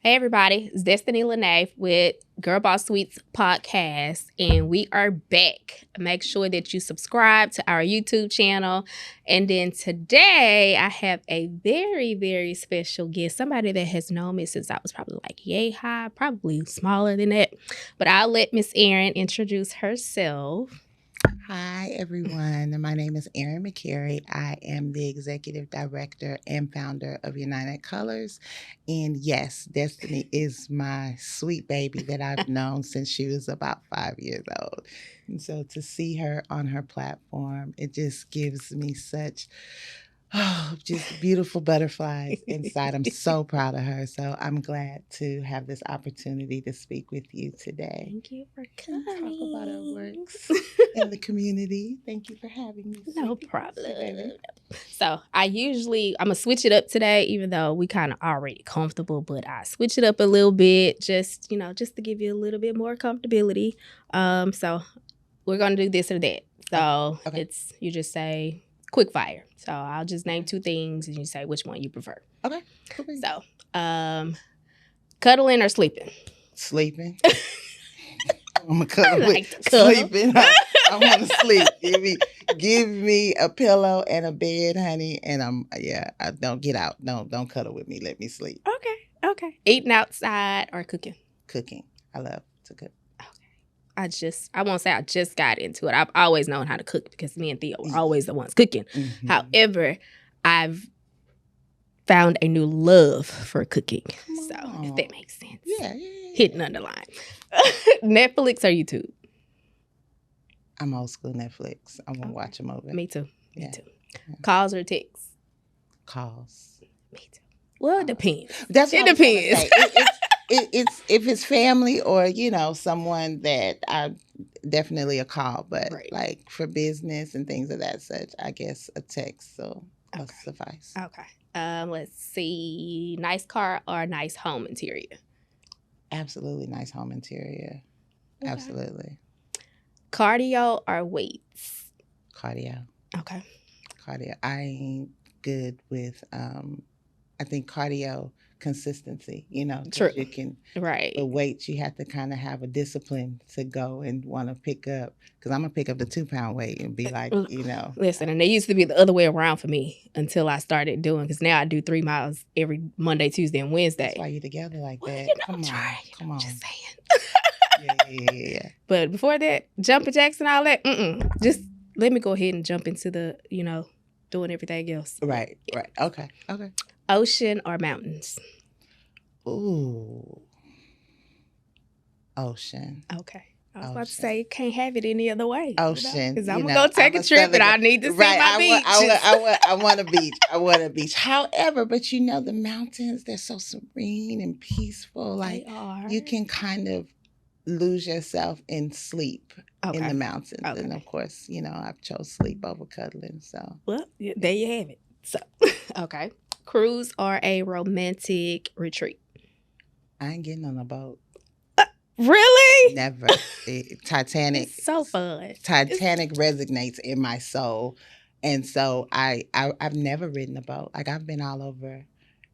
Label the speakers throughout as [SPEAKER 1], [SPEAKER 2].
[SPEAKER 1] Hey everybody, it's Destiny Lene with GirlBoss Suites podcast, and we are back. Make sure that you subscribe to our YouTube channel. And then today I have a very, very special guest, somebody that has known me since I was probably like yay high, probably smaller than that. But I'll let Miss Eryon introduce herself.
[SPEAKER 2] Hi, everyone. My name is Eryon McCary. I am the executive director and founder of United Colors. And yes, Destiny is my sweet baby that I've known since she was about 5 years old. And so to see her on her platform, it just gives me such, just beautiful butterflies inside. I'm so proud of her. So I'm glad to have this opportunity to speak with you today.
[SPEAKER 1] Thank you for
[SPEAKER 2] And
[SPEAKER 1] coming.
[SPEAKER 2] talk about our works in the community. Thank you for having me.
[SPEAKER 1] No
[SPEAKER 2] sweetie.
[SPEAKER 1] problem. So I'm gonna switch it up today, even though we kind of already comfortable, but I switch it up a little bit, just to give you a little bit more comfortability. So we're gonna do this or that. So
[SPEAKER 2] Okay.
[SPEAKER 1] you just say quick fire. So I'll just name two things and you say which one you prefer.
[SPEAKER 2] Okay. Cool.
[SPEAKER 1] So cuddling or sleeping?
[SPEAKER 2] Sleeping. I'm a cuddle.
[SPEAKER 1] like to cuddle.
[SPEAKER 2] Sleeping. I want to sleep. Give me a pillow and a bed, honey. And I don't get out. Don't cuddle with me. Let me sleep.
[SPEAKER 1] Okay. Eating outside or cooking?
[SPEAKER 2] Cooking. I love to cook.
[SPEAKER 1] I won't say I just got into it. I've always known how to cook because me and Theo were always the ones cooking.
[SPEAKER 2] Mm-hmm.
[SPEAKER 1] However, I've found a new love for cooking. So if that makes sense.
[SPEAKER 2] Yeah.
[SPEAKER 1] Hidden underline. Netflix or YouTube?
[SPEAKER 2] I'm old school Netflix. I won't watch them over.
[SPEAKER 1] Me too.
[SPEAKER 2] Yeah.
[SPEAKER 1] Me too. Calls or texts?
[SPEAKER 2] Calls.
[SPEAKER 1] Me too. Well, it depends.
[SPEAKER 2] That's what
[SPEAKER 1] It depends.
[SPEAKER 2] It's if it's family or someone that I definitely a call, but
[SPEAKER 1] Right.
[SPEAKER 2] like for business and things of that such, I guess a text will suffice.
[SPEAKER 1] Okay. Let's see. Nice car or nice home interior?
[SPEAKER 2] Absolutely nice home interior.
[SPEAKER 1] Okay.
[SPEAKER 2] Absolutely.
[SPEAKER 1] Cardio or weights?
[SPEAKER 2] Cardio.
[SPEAKER 1] Okay.
[SPEAKER 2] Cardio. I ain't good with I think cardio consistency, 'cause
[SPEAKER 1] True.
[SPEAKER 2] you can
[SPEAKER 1] Right.
[SPEAKER 2] the weights you have to kind of have a discipline to go and want to pick up, because I'm gonna pick up the 2-pound weight and be like,
[SPEAKER 1] Listen, and it used to be the other way around for me until I started doing, because now I do 3 miles every Monday, Tuesday, and Wednesday.
[SPEAKER 2] That's why you're together like that.
[SPEAKER 1] I'm trying.
[SPEAKER 2] Come on.
[SPEAKER 1] Just saying.
[SPEAKER 2] Yeah.
[SPEAKER 1] But before that, jumping jacks and all that, just let me go ahead and jump into the, doing everything else.
[SPEAKER 2] Right. Okay.
[SPEAKER 1] Ocean or mountains?
[SPEAKER 2] Ooh. Ocean.
[SPEAKER 1] Okay. I was about to say, can't have it any other way.
[SPEAKER 2] Ocean.
[SPEAKER 1] Because I'm going to go take a trip and I need to see my beach.
[SPEAKER 2] I want a beach. I want a beach. However, but the mountains, they're so serene and peaceful. Like,
[SPEAKER 1] they are.
[SPEAKER 2] You can kind of lose yourself in sleep in the mountains.
[SPEAKER 1] Okay.
[SPEAKER 2] And of course, I've chose sleep over cuddling. So,
[SPEAKER 1] well, there you have it. So, okay. Cruise or a romantic retreat?
[SPEAKER 2] I ain't getting on a boat.
[SPEAKER 1] Really?
[SPEAKER 2] Never. Titanic.
[SPEAKER 1] It's so fun.
[SPEAKER 2] Titanic resonates in my soul. And so I've never ridden a boat. Like, I've been all over,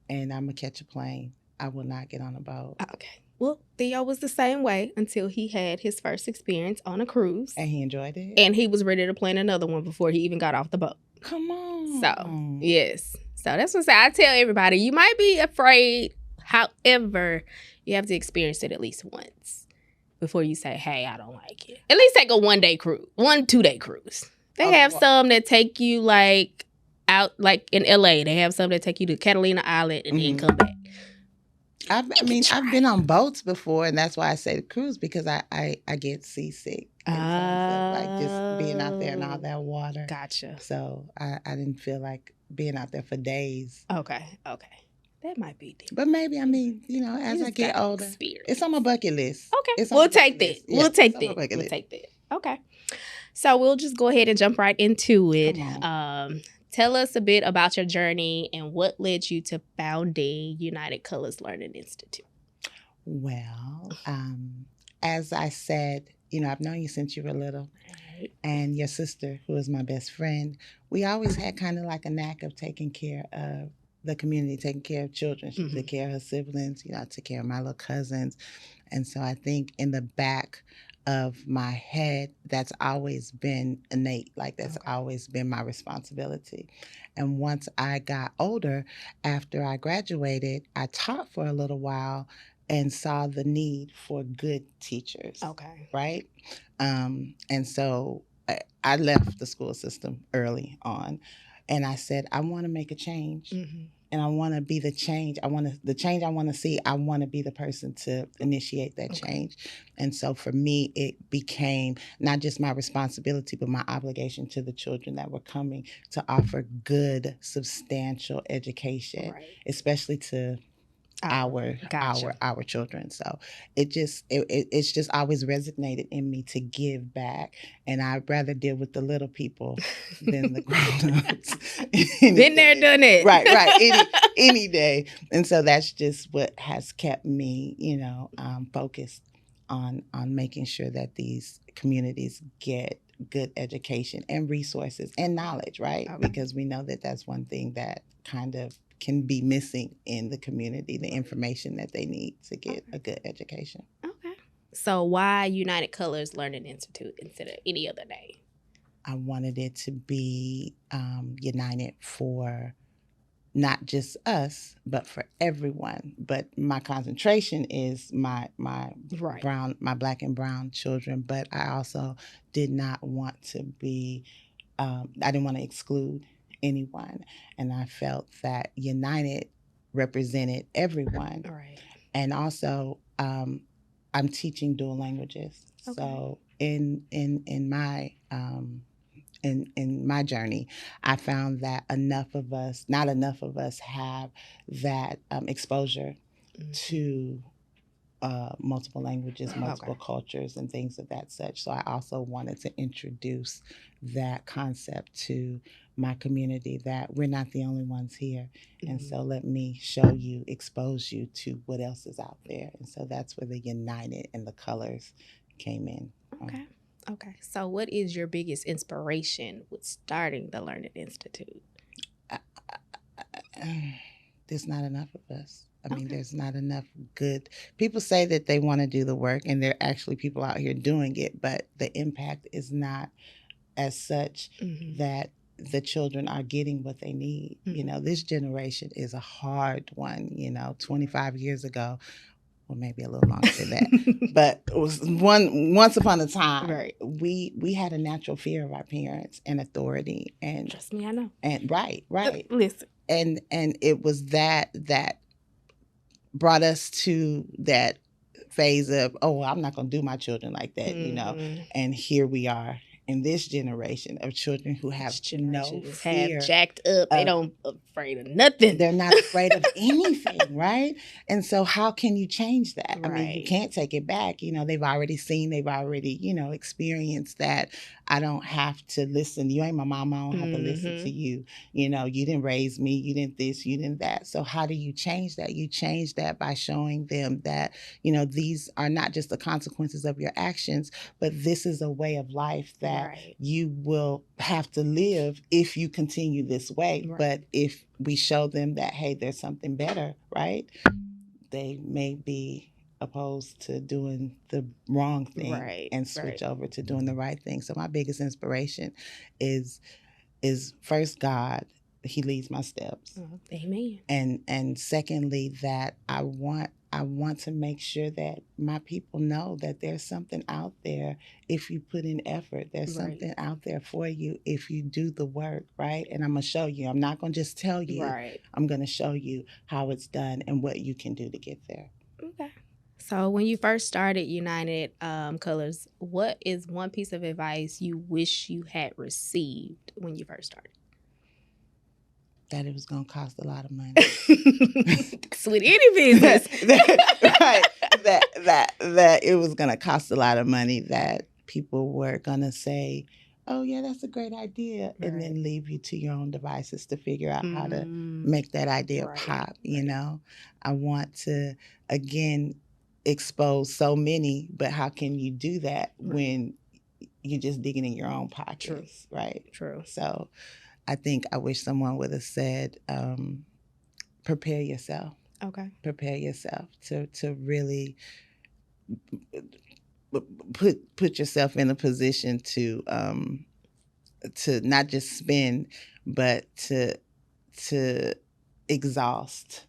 [SPEAKER 2] and I'm going to catch a plane. I will not get on a boat.
[SPEAKER 1] Okay. Well, Theo was the same way until he had his first experience on a cruise.
[SPEAKER 2] And he enjoyed it?
[SPEAKER 1] And he was ready to plan another one before he even got off the boat.
[SPEAKER 2] Come on.
[SPEAKER 1] So, yes. So that's what I tell everybody. You might be afraid. However, you have to experience it at least once before you say, hey, I don't like it. At least take a 1-day cruise, 2-day cruise. They have some that take you out, like in LA. They have some that take you to Catalina Island and then come back.
[SPEAKER 2] I've been on boats before, and that's why I say the cruise, because I get seasick in terms of like just being out there in all that water.
[SPEAKER 1] Gotcha.
[SPEAKER 2] So I didn't feel like being out there for days.
[SPEAKER 1] Okay. That might be different.
[SPEAKER 2] But maybe, as I get older, it's on my bucket list.
[SPEAKER 1] Okay. We'll take that. We'll take that. Okay. So we'll just go ahead and jump right into it. Tell us a bit about your journey and what led you to founding United Colors Learning Institute.
[SPEAKER 2] Well, as I said, I've known you since you were little. Right. And your sister, who is my best friend, we always had kind of like a knack of taking care of the community, taking care of children. She took care of her siblings. I took care of my little cousins. And so I think in the back of my head, that's always been innate. Like that's always been my responsibility. And once I got older, after I graduated, I taught for a little while and saw the need for good teachers.
[SPEAKER 1] Okay.
[SPEAKER 2] Right. And so I left the school system early on, and I said, I want to make a change. And I want to be the change. The change I want to see. I want to be the person to initiate that change. And so for me, it became not just my responsibility, but my obligation to the children that were coming to offer good, substantial education, especially to our children. So it's just always resonated in me to give back, and I'd rather deal with the little people than the grown-ups.
[SPEAKER 1] Been there, done it.
[SPEAKER 2] Right. Any day. And so that's just what has kept me, focused on making sure that these communities get good education and resources and knowledge, right? Because we know that that's one thing that kind of can be missing in the community, the information that they need to get a good education.
[SPEAKER 1] Okay. So why United Colors Learning Institute instead of any other name?
[SPEAKER 2] I wanted it to be united for not just us, but for everyone. But my concentration is my brown, my Black and brown children. But I also did not want to be, I didn't want to exclude anyone. And I felt that United represented everyone. And also, I'm teaching dual languages. So in my in my journey, I found that not enough of us have that exposure to multiple languages, multiple cultures, and things of that such. So I also wanted to introduce that concept to my community, that we're not the only ones here. And so let me show you, expose you to what else is out there. And so that's where the United and the colors came in.
[SPEAKER 1] Okay. So what is your biggest inspiration with starting the Learning Institute?
[SPEAKER 2] There's not enough of us. I mean, there's not enough good people. Say that they want to do the work, and there are actually people out here doing it, but the impact is not as such that the children are getting what they need. This generation is a hard one. 25 years ago, or maybe a little longer than that, but it was once upon a time, we had a natural fear of our parents and authority, and
[SPEAKER 1] trust me, I know.
[SPEAKER 2] And right.
[SPEAKER 1] Listen,
[SPEAKER 2] and it was that brought us to that phase of, I'm not going to do my children like that, and here we are in this generation of children who have no fear.
[SPEAKER 1] Have jacked up. They don't afraid of nothing.
[SPEAKER 2] They're not afraid of anything, right? And so how can you change that? I mean, you can't take it back. They've already seen, they've already, experienced that. I don't have to listen. You ain't my mama. I don't have to listen to you. You didn't raise me. You didn't this, you didn't that. So how do you change that? You change that by showing them that, these are not just the consequences of your actions, but this is a way of life that you will have to live if you continue this way. But if we show them that, hey, there's something better, right? They may be opposed to doing the wrong thing and switch over to doing the right thing. So my biggest inspiration is first God. He leads my steps.
[SPEAKER 1] Amen.
[SPEAKER 2] And secondly, that I want to make sure that my people know that there's something out there if you put in effort. There's something out there for you if you do the work, right? And I'm going to show you. I'm not going to just tell you. I'm going to show you how it's done and what you can do to get there.
[SPEAKER 1] Okay. So when you first started United Colors, what is one piece of advice you wish you had received when you first started?
[SPEAKER 2] That it was going to cost a lot of money.
[SPEAKER 1] That's with any business.
[SPEAKER 2] Right. That it was going to cost a lot of money, that people were going to say, oh, yeah, that's a great idea, and then leave you to your own devices to figure out how to make that idea pop, I want to, again, expose so many, but how can you do that when you're just digging in your own pockets, right?
[SPEAKER 1] True.
[SPEAKER 2] So I think I wish someone would have said, prepare yourself.
[SPEAKER 1] Okay.
[SPEAKER 2] Prepare yourself to really put yourself in a position to not just spend, but to exhaust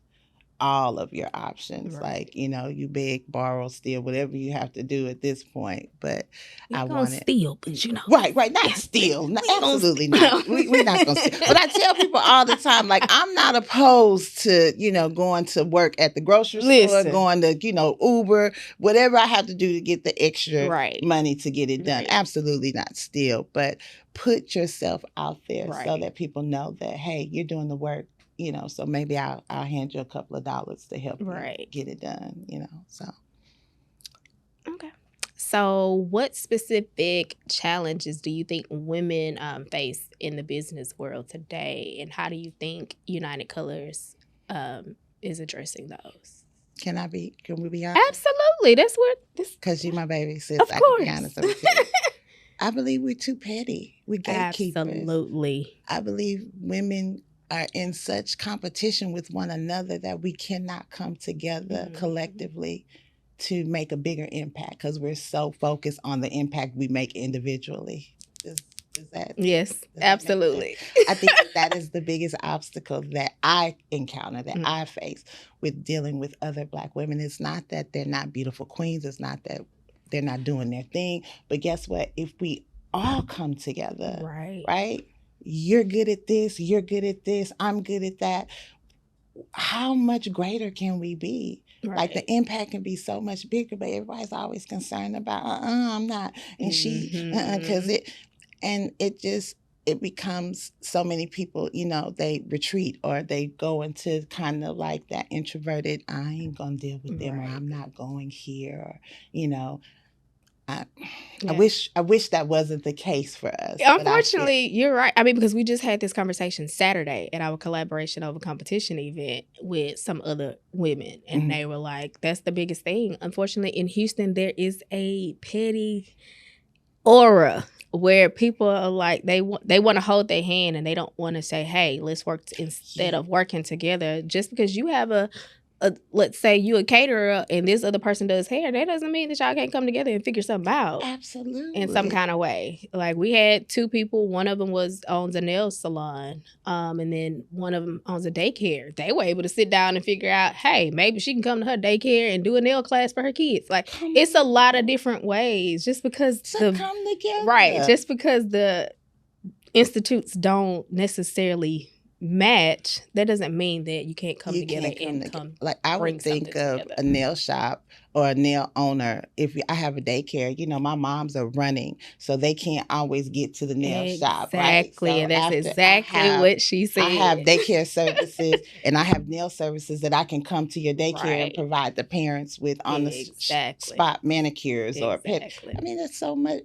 [SPEAKER 2] all of your options.
[SPEAKER 1] Right.
[SPEAKER 2] Like, you beg, borrow, steal, whatever you have to do at this point. But I want to
[SPEAKER 1] steal, but
[SPEAKER 2] right, not steal, absolutely not. We're not gonna steal. But I tell people all the time, like, I'm not opposed to going to work at the grocery store, going to Uber, whatever I have to do to get the extra money to get it done. Absolutely not steal, but put yourself out there so that people know that, hey, you're doing the work. So maybe I'll hand you a couple of dollars to help you get it done, so.
[SPEAKER 1] Okay. So what specific challenges do you think women face in the business world today? And how do you think United Colors is addressing those?
[SPEAKER 2] Can we be honest?
[SPEAKER 1] Absolutely. That's what this.
[SPEAKER 2] Because you're my baby, sis.
[SPEAKER 1] Of course.
[SPEAKER 2] Can be honest. I believe we're too petty. We're gatekeepers.
[SPEAKER 1] Absolutely.
[SPEAKER 2] I believe women are in such competition with one another that we cannot come together collectively to make a bigger impact because we're so focused on the impact we make individually. Is that?
[SPEAKER 1] Yes, absolutely.
[SPEAKER 2] I think that is the biggest obstacle that I encounter, that I face with dealing with other Black women. It's not that they're not beautiful queens. It's not that they're not doing their thing. But guess what? If we all come together, right? You're good at this, you're good at this, I'm good at that. How much greater can we be? Like the impact can be so much bigger, but everybody's always concerned about, I'm not. And because it becomes so many people, they retreat or they go into kind of like that introverted, I ain't gonna deal with them or I'm not going here, or, I wish that wasn't the case for us.
[SPEAKER 1] Unfortunately, you're right. I mean, because we just had this conversation Saturday at our collaboration over competition event with some other women, and they were like, "That's the biggest thing." Unfortunately, in Houston, there is a petty aura where people are like they want to hold their hand and they don't want to say, "Hey, let's work instead of working together." Just because you have a let's say you a caterer and this other person does hair, that doesn't mean that y'all can't come together and figure something out.
[SPEAKER 2] Absolutely.
[SPEAKER 1] In some kind of way. Like we had two people, one of them owns a nail salon, and then one of them owns a daycare. They were able to sit down and figure out, hey, maybe she can come to her daycare and do a nail class for her kids. Like it's a lot of different ways just because
[SPEAKER 2] come together.
[SPEAKER 1] Right. Just because the institutes don't necessarily match, that doesn't mean that you can't come together and come.
[SPEAKER 2] Like I would think of a nail shop or a nail owner. If I have a daycare, my moms are running, so they can't always get to the nail shop.
[SPEAKER 1] Exactly,
[SPEAKER 2] right? So
[SPEAKER 1] and that's exactly what she said.
[SPEAKER 2] I have daycare services and I have nail services that I can come to your daycare and provide the parents with on the spot manicures or pet. I mean, there's so much.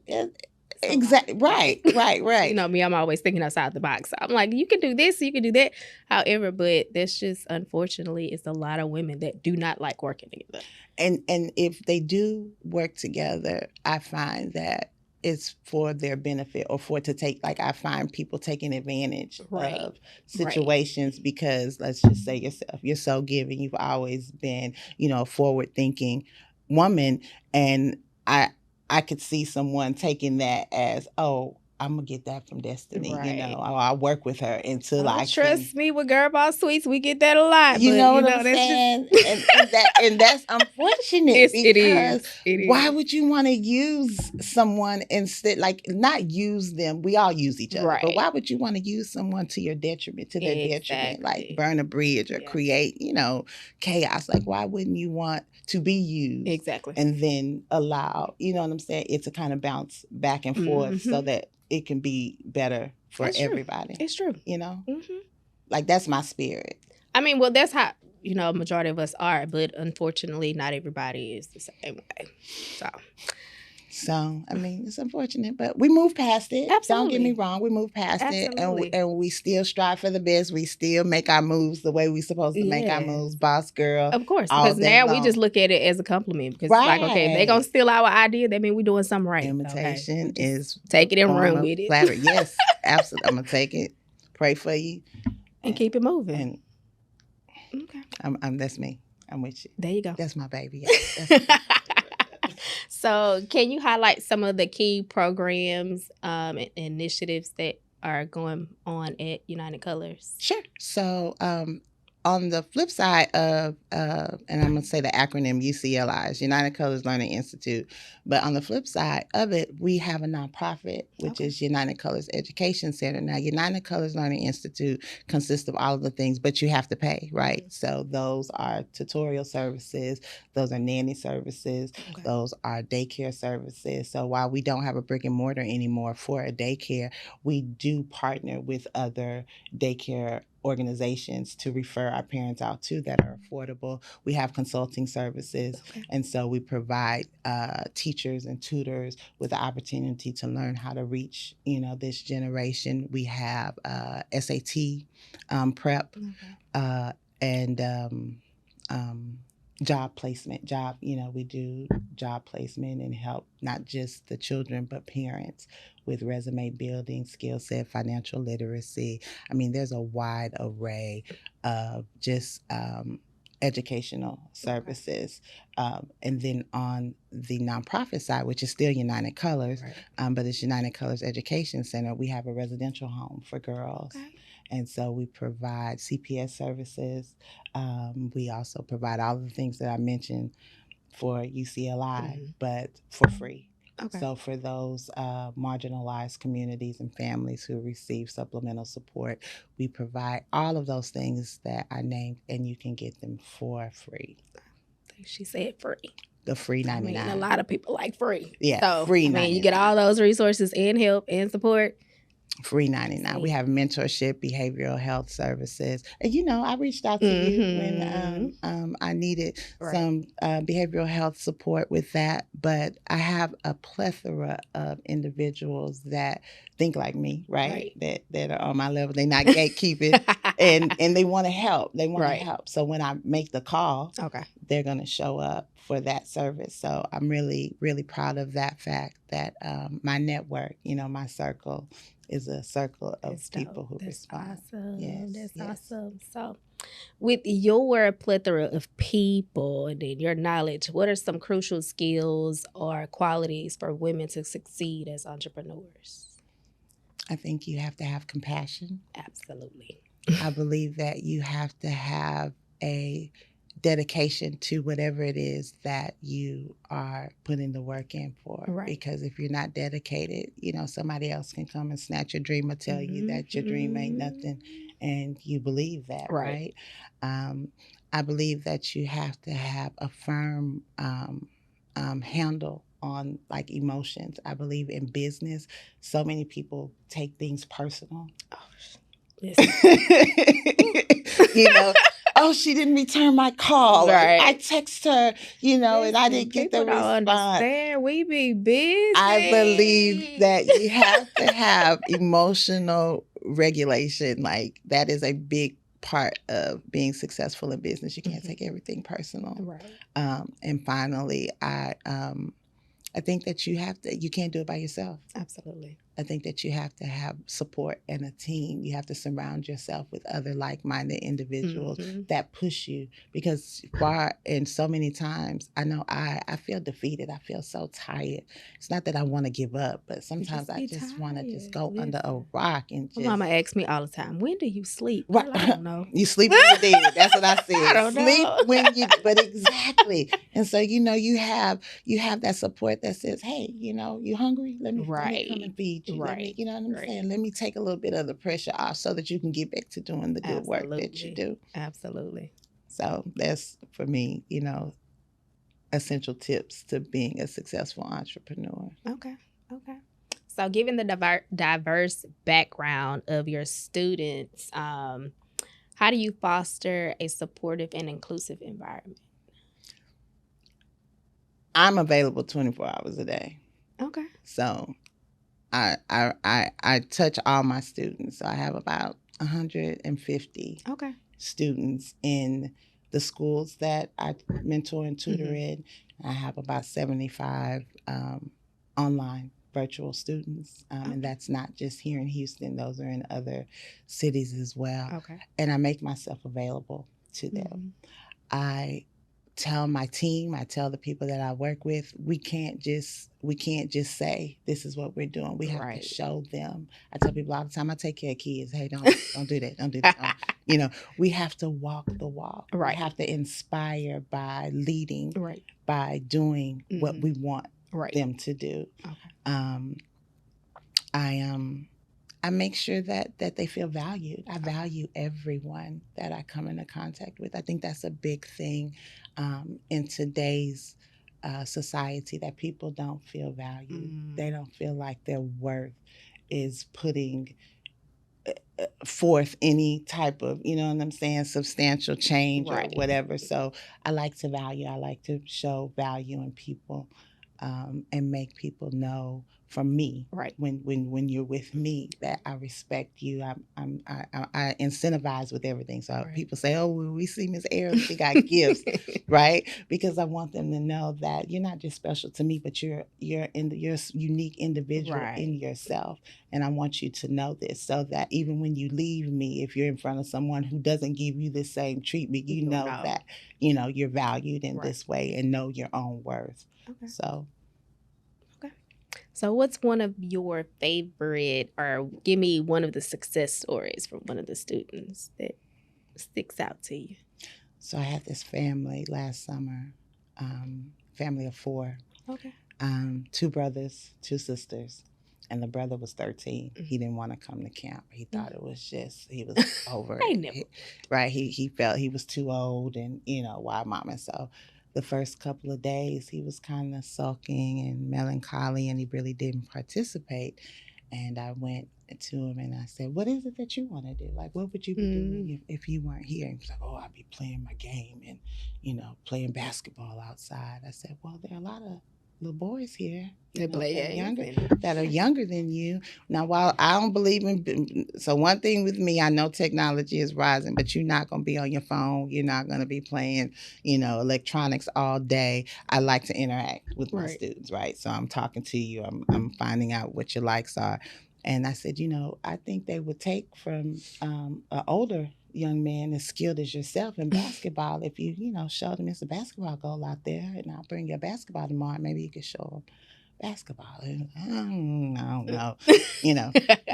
[SPEAKER 2] Exactly. Right.
[SPEAKER 1] You know me, I'm always thinking outside the box. I'm like, you can do this, you can do that. However, but that's just, unfortunately, it's a lot of women that do not like working together.
[SPEAKER 2] And if they do work together, I find that it's for their benefit or I find people taking advantage of situations because let's just say yourself, you're so giving. You've always been, a forward-thinking woman. And I could see someone taking that as, oh, I'm going to get that from Destiny. I'll work with her until I
[SPEAKER 1] trust me, with GirlBoss Suites, we get that a lot.
[SPEAKER 2] You know what I'm saying? and that's unfortunate because it is. Why would you want to use someone instead, like not use them? We all use each other. But why would you want to use someone to your detriment, to their detriment, like burn a bridge or create, chaos? Like, why wouldn't you want to be used?
[SPEAKER 1] Exactly.
[SPEAKER 2] And then allow, you know what I'm saying? It's a kind of bounce back and forth so that it can be better for everybody.
[SPEAKER 1] It's true.
[SPEAKER 2] Like that's my spirit.
[SPEAKER 1] I mean, well, that's how, majority of us are, but unfortunately not everybody is the same way.
[SPEAKER 2] So, I mean, it's unfortunate, but we move past it.
[SPEAKER 1] Absolutely.
[SPEAKER 2] Don't get me wrong. We move past it and we still strive for the best. We still make our moves the way we're supposed to make our moves. Boss girl.
[SPEAKER 1] Of course. Because now we just look at it as a compliment. Because it's like, okay, if they're going to steal our idea, that means we're doing something right.
[SPEAKER 2] Imitation is
[SPEAKER 1] take it and run with it.
[SPEAKER 2] Flattery. Yes, absolutely. I'm going to take it, pray for you.
[SPEAKER 1] And keep it moving. Okay.
[SPEAKER 2] That's me. I'm with you.
[SPEAKER 1] There you go.
[SPEAKER 2] That's my baby. Yeah. That's
[SPEAKER 1] So, can you highlight some of the key programs and initiatives that are going on at United Colors?
[SPEAKER 2] Sure. So, on the flip side of, and I'm going to say the acronym UCLI's, United Colors Learning Institute, but on the flip side of it, we have a nonprofit, which is United Colors Education Center. Now, United Colors Learning Institute consists of all of the things, but you have to pay, right? So those are tutorial services, those are nanny services, those are daycare services. So while we don't have a brick and mortar anymore for a daycare, we do partner with other daycare organizations to refer our parents out to that are affordable. We have consulting services, and so we provide teachers and tutors with the opportunity to learn how to reach, this generation. We have SAT prep and job placement. We do job placement and help not just the children but parents with resume building, skill set, financial literacy. I mean, there's a wide array of just educational services. And then on the nonprofit side, which is still United Colors, but it's United Colors Education Center, we have a residential home for girls. And so we provide CPS services. We also provide all of the things that I mentioned for UCLI, but for free. So for those marginalized communities and families who receive supplemental support, we provide all of those things that I named, and you can get them for free.
[SPEAKER 1] She said free.
[SPEAKER 2] The free 99.
[SPEAKER 1] I mean, a lot of people like free.
[SPEAKER 2] Yeah,
[SPEAKER 1] so,
[SPEAKER 2] free 99.
[SPEAKER 1] You get all those resources and help and support.
[SPEAKER 2] Free 99. We have mentorship, behavioral health services. And, I reached out to you when I needed some behavioral health support with that. But I have a plethora of individuals that think like me, right? That are on my level. They're not gatekeeping and they want to help. They want to help. So when I make the call, they're going to show up for that service. So I'm really, really proud of that fact that my network, my circle, is a circle of people who respond.
[SPEAKER 1] Awesome. That's awesome. So, with your plethora of people and then your knowledge, what are some crucial skills or qualities for women to succeed as entrepreneurs?
[SPEAKER 2] I think you have to have compassion.
[SPEAKER 1] Absolutely.
[SPEAKER 2] I believe that you have to have a dedication to whatever it is that you are putting the work in for. Because if you're not dedicated, somebody else can come and snatch your dream or tell you that your dream ain't nothing, and you believe that, right? I believe that you have to have a firm handle on like emotions. I believe in business, so many people take things personal. Oh, she didn't return my call. I text her, and I didn't get the response.
[SPEAKER 1] Understand. We be busy.
[SPEAKER 2] I believe that you have to have emotional regulation. Like that is a big part of being successful in business. You can't take everything personal. And finally, I think that you can't do it by yourself.
[SPEAKER 1] Absolutely.
[SPEAKER 2] I think that you have to have support and a team. You have to surround yourself with other like-minded individuals that push you, because and so many times I know I feel defeated. I feel so tired. It's not that I want to give up, but sometimes I just want to just go under a rock and just.
[SPEAKER 1] My mama asks me all the time, when do you sleep? Well, I don't know.
[SPEAKER 2] You sleep when you're dead. That's what I said.
[SPEAKER 1] I don't know.
[SPEAKER 2] When you, but exactly. And so, you have that support that says, hey, you hungry? Let me come and feed you. Let me, you know what I'm saying? Let me take a little bit of the pressure off so that you can get back to doing the good work that you do.
[SPEAKER 1] Absolutely.
[SPEAKER 2] So that's, for me, essential tips to being a successful entrepreneur.
[SPEAKER 1] Okay. So given the diverse background of your students, how do you foster a supportive and inclusive environment?
[SPEAKER 2] I'm available 24 hours a day.
[SPEAKER 1] Okay.
[SPEAKER 2] So I touch all my students. So I have about 150 students in the schools that I mentor and tutor in. I have about 75 online virtual students, and that's not just here in Houston. Those are in other cities as well. And I make myself available to them. I tell my team, I tell the people that I work with, we can't just say this is what we're doing. We have to show them. I tell people all the time, I take care of kids. Hey, don't do that. Don't do that. We have to walk the walk. We have to inspire by leading, by doing what we want them to do. I make sure that they feel valued. I value everyone that I come into contact with. I think that's a big thing in today's society, that people don't feel valued. They don't feel like their worth is putting forth any type of, you know what I'm saying, substantial change or whatever. So I like to show value in people and make people know from me, when you're with me, that I respect you. I incentivize with everything. So people say, "Oh, well, we see Miss Eryon, she got gifts," right? Because I want them to know that you're not just special to me, but you're unique individual in yourself, and I want you to know this, so that even when you leave me, if you're in front of someone who doesn't give you the same treatment, you know that you're valued in this way, and know your own worth.
[SPEAKER 1] So what's one of your favorite, or give me one of the success stories from one of the students that sticks out to you?
[SPEAKER 2] So I had this family last summer, family of 4. 2 brothers, 2 sisters, and the brother was 13. He didn't want to come to camp. He thought it was he was over it. He felt he was too old, and why mama? So the first couple of days, he was kind of sulking and melancholy, and he really didn't participate. And I went to him and I said, "What is it that you want to do? Like, what would you be doing if you weren't here?" And he was like, "Oh, I'd be playing my game and, playing basketball outside." I said, "Well, there are a lot of little boys here that are younger than you. Now, while I don't believe so one thing with me, I know technology is rising, but you're not going to be on your phone. You're not going to be playing, electronics all day. I like to interact with my students, right? So I'm talking to you. I'm finding out what your likes are." And I said, I think they would take from an older young man as skilled as yourself in basketball if you, show them it's a basketball goal out there, and I'll bring your basketball tomorrow. Maybe you could show them basketball. And I don't know.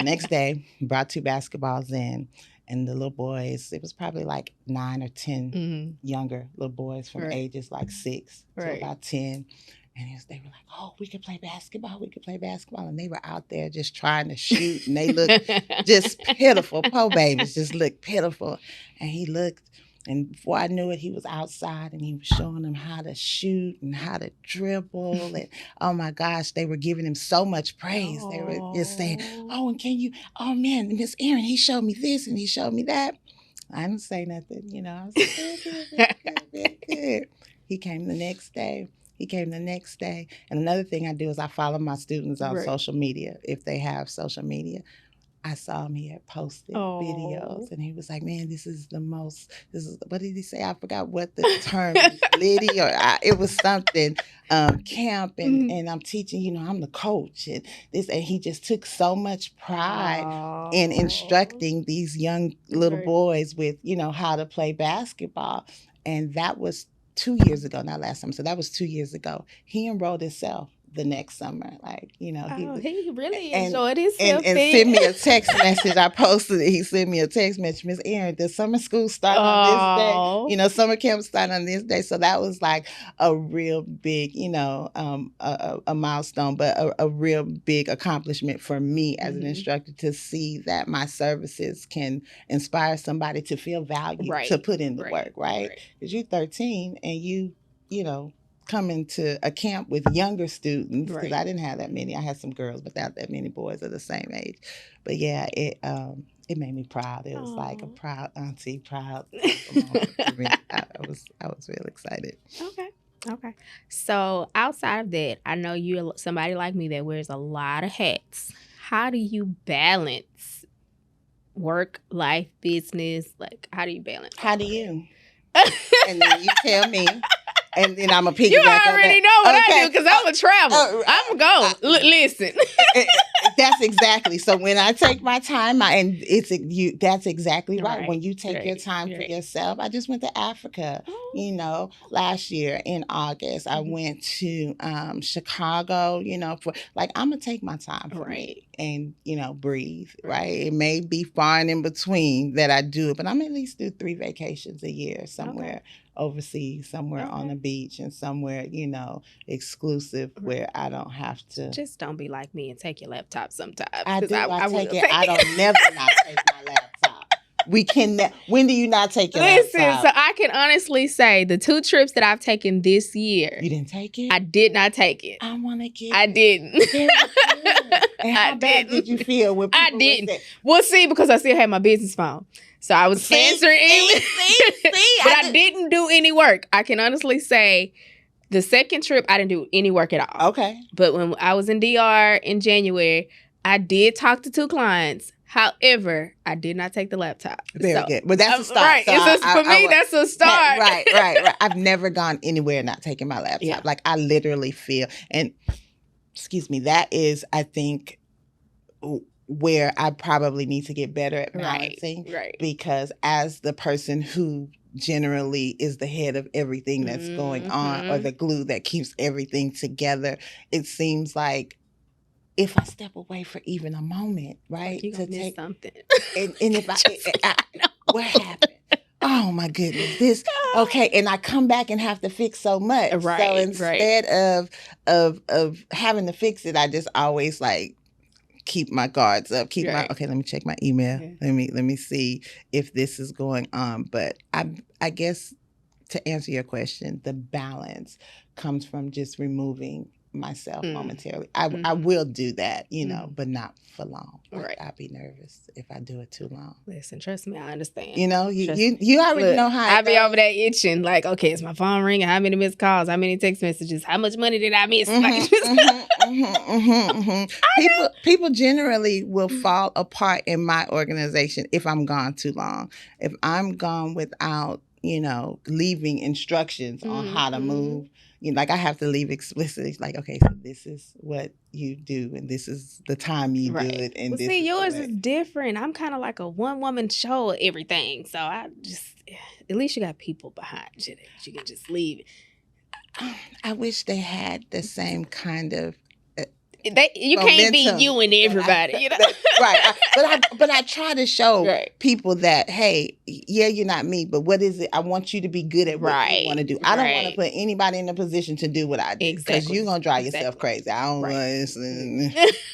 [SPEAKER 2] Next day, brought 2 basketballs in, and the little boys, it was probably like 9 or 10 younger little boys from ages like 6 to about 10. And they were like, "Oh, we could play basketball. We could play basketball." And they were out there just trying to shoot. And they looked just pitiful. Poor babies just looked pitiful. And he looked, and before I knew it, he was outside and he was showing them how to shoot and how to dribble. And oh my gosh, they were giving him so much praise. They were just saying, "Oh, and oh man, Miss Eryon, he showed me this and he showed me that." I didn't say nothing, I was like, good. He came the next day. And another thing I do is I follow my students on social media. If they have social media, I saw him, he had posted videos, and he was like, "Man, what did he say? I forgot what the term is, Liddy, or it was something, camp, and I'm teaching, I'm the coach, and he just took so much pride in instructing these young little boys with, how to play basketball. And that was 2 years ago, not last summer. So that was 2 years ago. He enrolled himself the next summer.
[SPEAKER 1] He really enjoyed himself.
[SPEAKER 2] And sent me a text message. I posted it. He sent me a text message. "Miss Eryon, the summer school start on this day. Summer camp start on this day." So that was like a real big, a milestone, but a real big accomplishment for me as an instructor, to see that my services can inspire somebody to feel valued, to put in the work, right? Because you're 13 and you coming to a camp with younger students, because I didn't have that many. I had some girls, but not that many boys of the same age. But yeah, it made me proud. It was like a proud auntie, proud moment for me. I was real excited.
[SPEAKER 1] Okay. So outside of that, I know you're somebody like me that wears a lot of hats. How do you balance work, life, business? Like, how do you balance?
[SPEAKER 2] How do you? And then you tell me. And then I'm a piggyback.
[SPEAKER 1] You already know what I do, because I'm a travel. I'm going to go. Listen.
[SPEAKER 2] That's exactly. So when I take my time, and that's exactly right. When you take your time for yourself, I just went to Africa, last year in August. I went to Chicago, for like, I'm going to take my time for me and, breathe, right? It may be far and in between that I do it, but I'm at least do 3 vacations a year somewhere. Overseas, somewhere on the beach, and somewhere, exclusive where I don't have to.
[SPEAKER 1] Just don't be like me and take your laptop sometimes.
[SPEAKER 2] I do. I take it. I don't never not take my laptop. We can. When do you not take your laptop?
[SPEAKER 1] Listen, so I can honestly say the 2 trips that I've taken this year.
[SPEAKER 2] You didn't take it?
[SPEAKER 1] I did not take it.
[SPEAKER 2] I want to get
[SPEAKER 1] I didn't.
[SPEAKER 2] And how bad did you feel when people
[SPEAKER 1] I didn't. Well, see, because I still had my business phone. So I was answering emails. But I didn't do any work. I can honestly say the second trip, I didn't do any work at all.
[SPEAKER 2] Okay.
[SPEAKER 1] But when I was in DR in January, I did talk to 2 clients. However, I did not take the laptop.
[SPEAKER 2] Very good. But that's a start.
[SPEAKER 1] Right.
[SPEAKER 2] So
[SPEAKER 1] for me, that's a start.
[SPEAKER 2] Right. I've never gone anywhere not taking my laptop. Yeah. Like, I literally feel, and excuse me, that is, I think, where I probably need to get better at balancing.
[SPEAKER 1] Right.
[SPEAKER 2] Because as the person who generally is the head of everything that's going on, or the glue that keeps everything together, it seems like if I step away for even a moment, right,
[SPEAKER 1] like to take something,
[SPEAKER 2] and if I what happened? Oh my goodness! Okay, and I come back and have to fix so much.
[SPEAKER 1] Right.
[SPEAKER 2] So instead of having to fix it, I just always like keep my guards up. Let me check my email. Yeah. Let me see if this is going on. But I guess to answer your question, the balance comes from just removing myself momentarily. I will do that, but not for long. Like, I'll be nervous if I do it too long.
[SPEAKER 1] Listen, trust me, I understand.
[SPEAKER 2] You already know how
[SPEAKER 1] I be over there itching. Like, okay, is my phone ringing? How many missed calls? How many text messages? How much money did I miss?
[SPEAKER 2] People generally will fall apart in my organization if I'm gone too long. If I'm gone without, leaving instructions on how to move. Like, I have to leave explicitly, like, okay, so this is what you do, and this is the time you do it. And
[SPEAKER 1] well, see, yours is different. I'm kind of like a one-woman show of everything. So I just, at least you got people behind you that you can just leave.
[SPEAKER 2] I wish they had the same kind of
[SPEAKER 1] you can't be you and everybody,
[SPEAKER 2] right. But I try to show people that, hey, yeah, you're not me, but what is it? I want you to be good at what you want to do. I don't want to put anybody in a position to do what I do, because you're gonna drive yourself crazy. I don't know,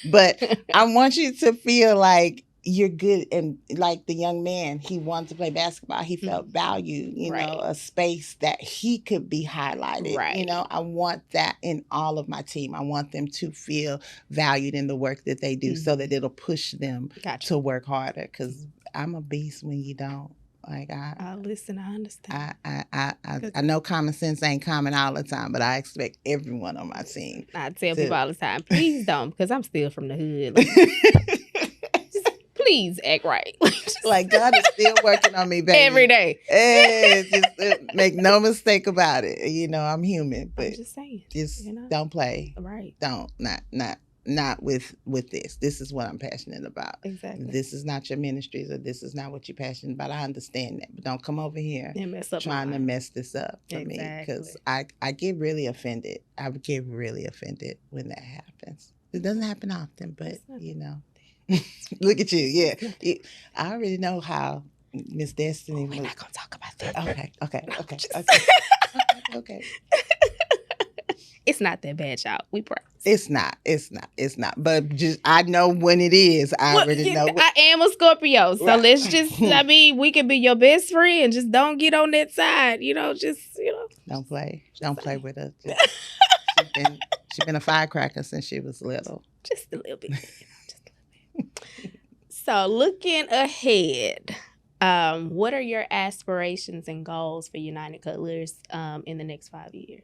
[SPEAKER 2] but I want you to feel like you're good. And like the young man, he wanted to play basketball. He felt valued, a space that he could be highlighted. I want that in all of my team. I want them to feel valued in the work that they do, so that it'll push them to work harder. Because I'm a beast when you don't. Like,
[SPEAKER 1] listen, I understand.
[SPEAKER 2] I know common sense ain't common all the time, but I expect everyone on my team.
[SPEAKER 1] I tell people all the time, please don't, because I'm still from the hood. Please act right.
[SPEAKER 2] Like, God is still working on me, baby.
[SPEAKER 1] Every day.
[SPEAKER 2] Just make no mistake about it. I'm human, but
[SPEAKER 1] I'm just saying.
[SPEAKER 2] Just don't play.
[SPEAKER 1] Right.
[SPEAKER 2] Don't. Not with this. This is what I'm passionate about.
[SPEAKER 1] Exactly.
[SPEAKER 2] This is not your ministries, or this is not what you're passionate about. I understand that, but don't come over here
[SPEAKER 1] and mess up
[SPEAKER 2] trying to mess this up for me, because I get really offended. I would get really offended when that happens. It doesn't happen often, but Look at you. Yeah. I already know how Miss Destiny
[SPEAKER 1] We're not going to talk about that.
[SPEAKER 2] Okay.
[SPEAKER 1] It's not that bad, y'all. We promise.
[SPEAKER 2] It's not. But just, I know when it is. I already know.
[SPEAKER 1] I am a Scorpio. So let's just, we can be your best friend. Just don't get on that side.
[SPEAKER 2] Don't play. Don't play with her. She's been a firecracker since she was little.
[SPEAKER 1] Just a little bit. So looking ahead, what are your aspirations and goals for United Colors in the next 5 years?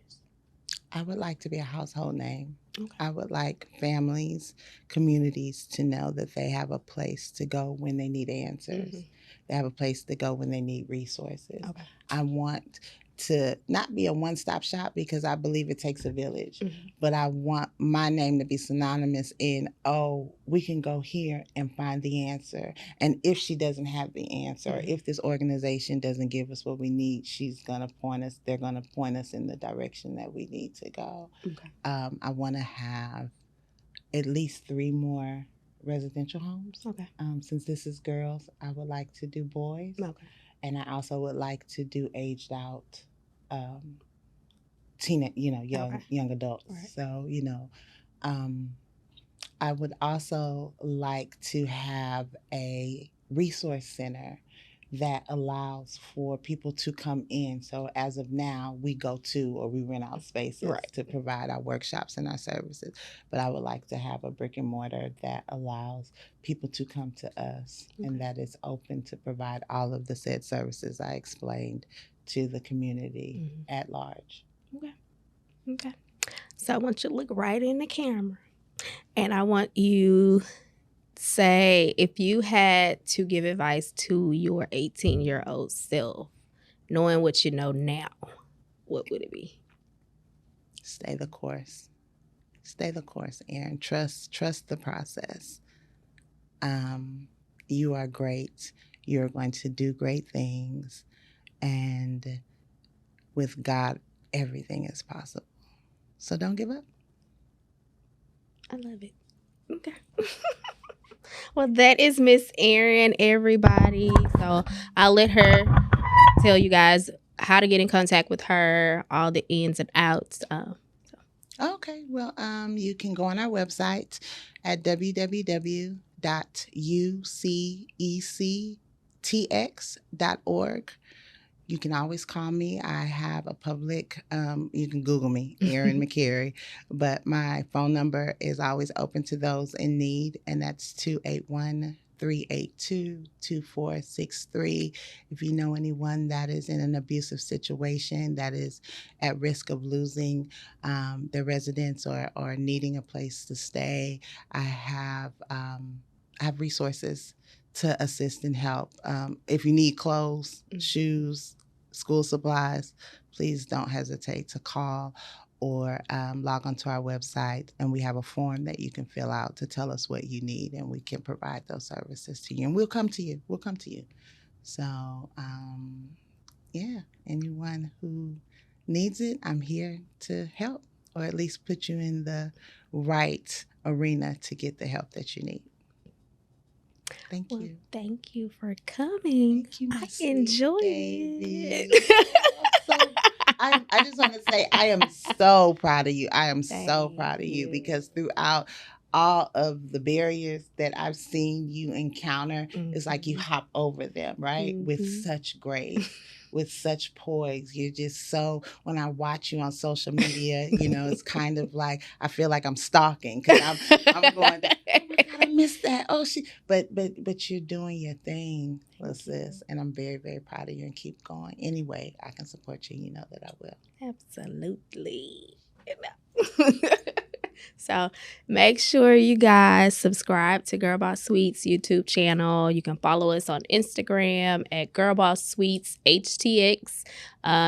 [SPEAKER 2] I would like to be a household name. Okay. I would like families, communities to know that they have a place to go when they need answers. They have a place to go when they need resources. Okay. I want to not be a one-stop shop, because I believe it takes a village.
[SPEAKER 1] Mhm.
[SPEAKER 2] But I want my name to be synonymous in, oh, we can go here and find the answer. And if she doesn't have the answer,
[SPEAKER 1] Mhm.
[SPEAKER 2] if this organization doesn't give us what we need, they're gonna point us in the direction that we need to go.
[SPEAKER 1] Okay.
[SPEAKER 2] I want to have at least 3 more residential homes.
[SPEAKER 1] Okay.
[SPEAKER 2] Since this is girls, I would like to do boys.
[SPEAKER 1] Okay.
[SPEAKER 2] And I also would like to do aged out young adults.
[SPEAKER 1] Right.
[SPEAKER 2] So, I would also like to have a resource center that allows for people to come in. So as of now, we go to or we rent out spaces
[SPEAKER 1] Right.
[SPEAKER 2] to provide our workshops and our services. But I would like to have a brick and mortar that allows people to come to us, and that is open to provide all of the said services I explained to the community at large.
[SPEAKER 1] Okay. So I want you to look right in the camera, and I want you say, if you had to give advice to your 18-year-old self, knowing what you know now, what would it be?
[SPEAKER 2] Stay the course. Stay the course, Erin. Trust the process. You are great. You're going to do great things. And with God, everything is possible. So don't give up.
[SPEAKER 1] I love it. Okay. Well, that is Miss Eryon, everybody. So I'll let her tell you guys how to get in contact with her, all the ins and outs.
[SPEAKER 2] Okay. Well, you can go on our website at www.ucectx.org. You can always call me. I have a public, you can Google me, Eryon McCary, but my phone number is always open to those in need, and that's 281-382-2463. If you know anyone that is in an abusive situation, that is at risk of losing their residence or needing a place to stay, I have resources to assist and help. If you need clothes, shoes, school supplies, please don't hesitate to call or log onto our website, and we have a form that you can fill out to tell us what you need, and we can provide those services to you, and we'll come to you. So anyone who needs it, I'm here to help, or at least put you in the right arena to get the help that you need. Thank you.
[SPEAKER 1] Thank you for coming.
[SPEAKER 2] Thank you,
[SPEAKER 1] I enjoyed it.
[SPEAKER 2] I just want to say I am so proud of you. I am so proud of you, because throughout all of the barriers that I've seen you encounter, it's like you hop over them, right? With such grace, with such poise. You're just so, when I watch you on social media, it's kind of like, I feel like I'm stalking, because I'm going, oh my God, I missed that. Oh, but you're doing your thing, sis, and I'm very, very proud of you, and keep going. Anyway, I can support you. You know that I will.
[SPEAKER 1] Absolutely. So make sure you guys subscribe to GirlBoss Suites YouTube channel. You can follow us on Instagram at GirlBoss Suites HTX.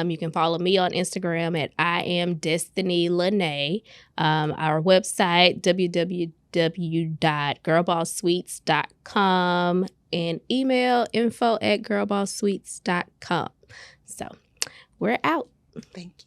[SPEAKER 1] You can follow me on Instagram at I am Destiny Lene. Our website, www.girlbosssuites.com, and email info@girlbosssuites.com. So we're out.
[SPEAKER 2] Thank you.